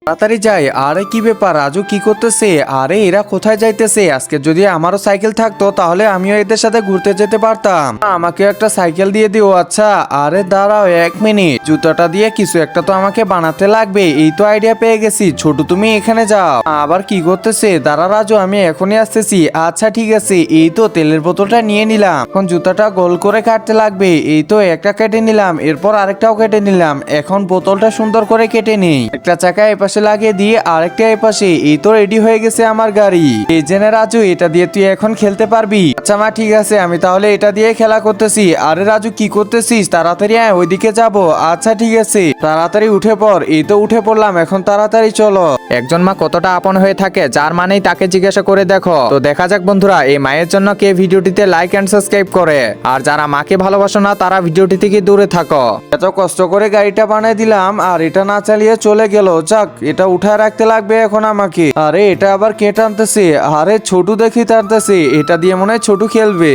তাড়াতাড়ি যাই। আরে কি ব্যাপার, রাজু কি করতেছে? আরে এরা কোথায় যাইতেছে? আজকে যদি আমারও সাইকেল থাকতো তাহলে আমিও এদের সাথে ঘুরতে যেতে পারতাম। আমাকে একটা সাইকেল দিয়ে দিও। আচ্ছা আরে দাঁড়াও 1 মিনিট, জুতাটা দিয়ে কিছু একটা তো আমাকে বানাতে লাগবে। এই তো আইডিয়া পেয়ে গেছি। ছোট তুমি এখানে যাও। আবার কি করতেছে? দাঁড়া রাজু, আমি এখনই আসতেছি। আচ্ছা ঠিক আছে, এই তো তেলের বোতলটা নিয়ে নিলাম। এখন জুতাটা গোল করে কাটতে লাগবে। এই তো একটা কেটে নিলাম, এরপর আরেকটাও কেটে নিলাম। এখন বোতলটা সুন্দর করে কেটে নেই। একটা চাকা এপাশে লাগিয়ে দিয়ে আরেকটা এপাশে। এই তো রেডি হয়ে গেছে আমার গাড়ি। এই জেনে রাজু, এটা দিয়ে তুই এখন খেলতে পারবি। আচ্ছা মা ঠিক আছে, আমি তাহলে এটা দিয়ে খেলা করতেছি। আরে রাজু কি করতেছিস? তাড়াতাড়ি আয়, ওইদিকে যাব। আচ্ছা ঠিক আছে, তাড়াতাড়ি উঠে পড়। এই তো উঠে পড়লাম, এখন তাড়াতাড়ি চলো। একজন মা কতটা আপন হয়ে থাকে, যার মানেই তাকে জিজ্ঞাসা করে দেখো। তো দেখা যাক বন্ধুরা, এই মায়ের জন্য কে ভিডিওটিতে লাইক এন্ড সাবস্ক্রাইব করে। আর যারা মাকে ভালোবাসো না তারা ভিডিওটি থেকে দূরে থাকো। এত কষ্ট করে গাড়িটা বানিয়ে দিলাম আর এটা না চালিয়ে চলে গেল। যাক, এটা উঠায় রাখতে লাগবে এখন আমাকে। আরে এটা আবার কে টানতেছে? আরে ছোটু দেখি টানতেছে। এটা দিয়ে মনে হয় ছোটু খেলবে।